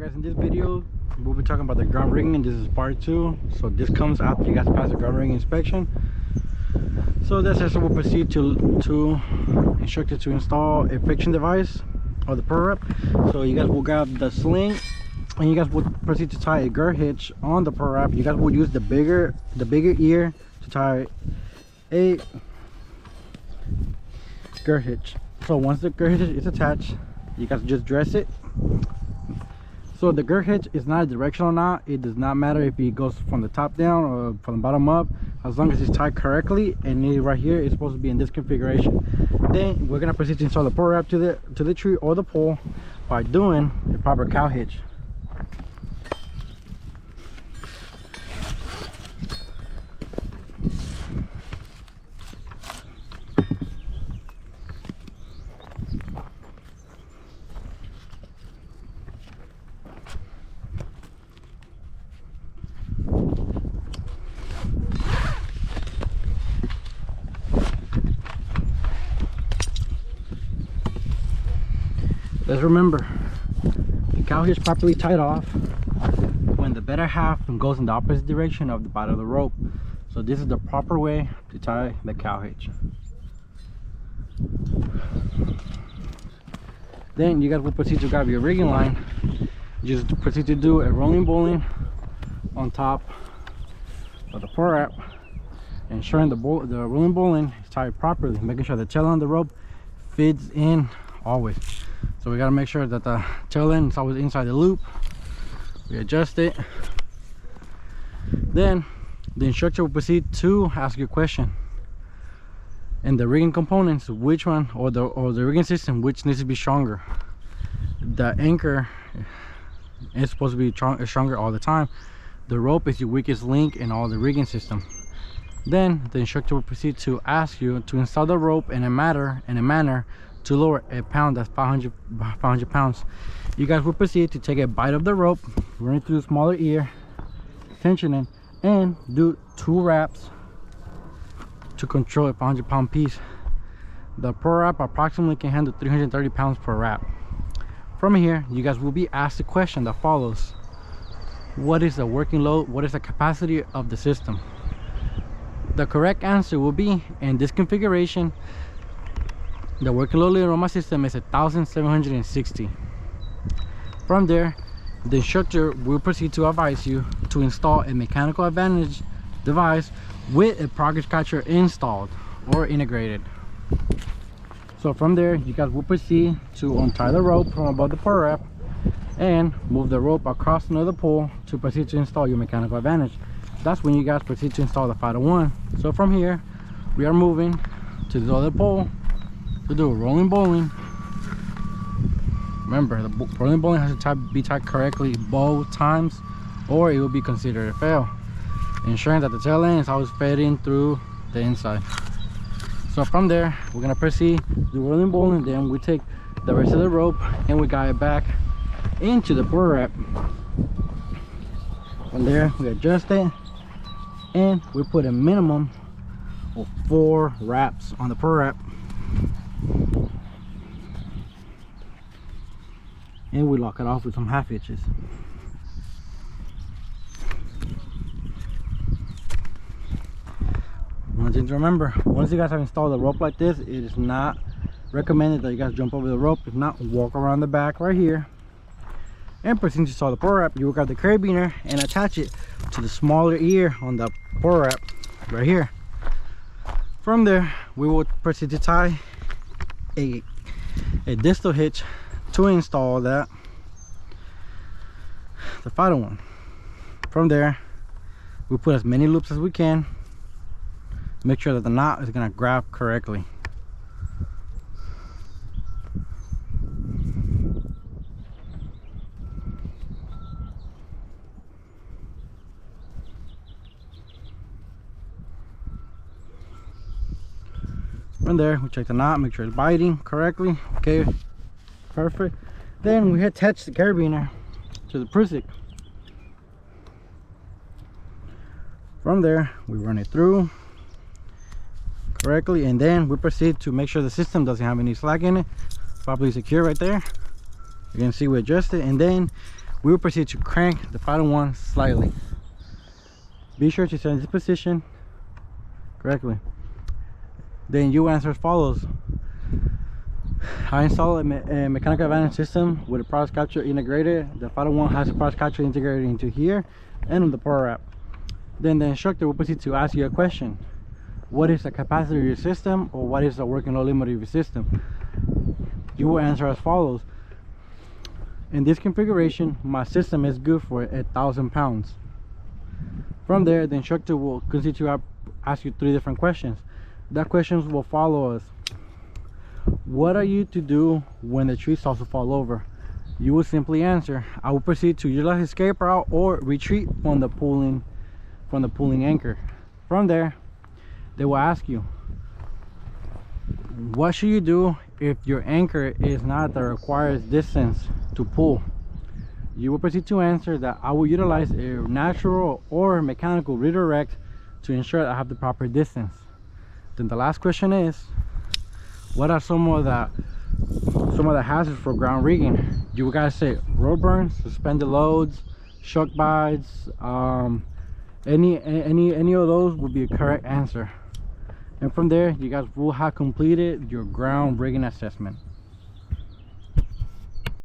guys, in this video we'll be talking about the ground rigging, and this is part 2. So this comes after you guys pass the ground rigging inspection. So that's it. So we'll proceed to instruct you to install a friction device or the pro wrap. So you guys will grab the sling and you guys will proceed to tie a girth hitch on the pro wrap. You guys will use the bigger ear to tie a girth hitch. So once the girth hitch is attached, you guys just dress it. So the girth hitch is not a directional knot. It does not matter if it goes from the top down or from the bottom up, as long as it's tied correctly. And right here is supposed to be in this configuration. Then we're gonna proceed to install the pro wrap to the tree or the pole by doing a proper cow hitch. Let's remember, the cow hitch properly tied off when the better half goes in the opposite direction of the bottom of the rope. So this is the proper way to tie the cow hitch. Then you guys will proceed to grab your rigging line. Just proceed to do a rolling bowline on top of the pro wrap, ensuring the rolling bowline is tied properly, making sure the tail on the rope fits in always. So we got to make sure that the tail end is always inside the loop. We adjust it. Then the instructor will proceed to ask you a question. And the rigging components, which one, or the rigging system, which needs to be stronger? The anchor is supposed to be stronger all the time. The rope is your weakest link in all the rigging system. Then the instructor will proceed to ask you to install the rope in a manner to lower a pound, that's 500 pounds. You guys will proceed to take a bite of the rope, run it through the smaller ear, tension it, and do 2 wraps to control a 500-pound piece. The pro wrap approximately can handle 330 pounds per wrap. From here, you guys will be asked the question that follows: what is the working load? What is the capacity of the system? The correct answer will be, in this configuration, the working load limit on my system is 1,760. From there, the instructor will proceed to advise you to install a mechanical advantage device with a progress catcher installed or integrated. So from there, you guys will proceed to untie the rope from above the pro wrap and move the rope across another pole to proceed to install your mechanical advantage. That's when you guys proceed to install the 5-to-1. So from here, we are moving to the other pole to do a rolling bowline. Remember, the rolling bowline has to be tied correctly both times, or it will be considered a fail, ensuring that the tail end is always fed in through the inside. So from there, we're gonna proceed to do rolling bowline. Then we take the rest of the rope and we guide it back into the pro wrap. From there, we adjust it and we put a minimum of 4 wraps on the pro wrap. And we lock it off with some half hitches. One thing to remember: once you guys have installed a rope like this, it is not recommended that you guys jump over the rope. If not, walk around the back right here and proceed to install the pro wrap. You will grab the carabiner and attach it to the smaller ear on the pro wrap right here. From there, we will proceed to tie a distal hitch to install the 5-to-1. From there, we put as many loops as we can. Make sure that the knot is going to grab correctly. From there, we check the knot, make sure it's biting correctly. Okay, perfect. Then we attach the carabiner to the prusik. From there, we run it through correctly, and then we proceed to make sure the system doesn't have any slack in it. Properly secure right there. You can see we adjust it, and then We will proceed to crank the final one slightly. Be sure to set this position correctly. Then you answer as follows. I install a mechanical advantage system with a product capture integrated. The final one has a product capture integrated into here and on the power wrap. Then the instructor will proceed to ask you a question. What is the capacity of your system, or what is the working load limit of your system? You will answer as follows. In this configuration, my system is good for 1,000 pounds. From there, the instructor will continue to ask you 3 different questions. That questions will follow us. What are you to do when the tree starts to fall over? You will simply answer, I will proceed to utilize escape route or retreat from the pulling anchor. From there, they will ask you, what should you do if your anchor is not the required distance to pull? You will proceed to answer that I will utilize a natural or mechanical redirect to ensure that I have the proper distance. Then the last question is, what are some of the hazards for ground rigging? You guys say road burns, suspended loads, shock bites, any of those would be a correct answer. And from there, you guys will have completed your ground rigging assessment.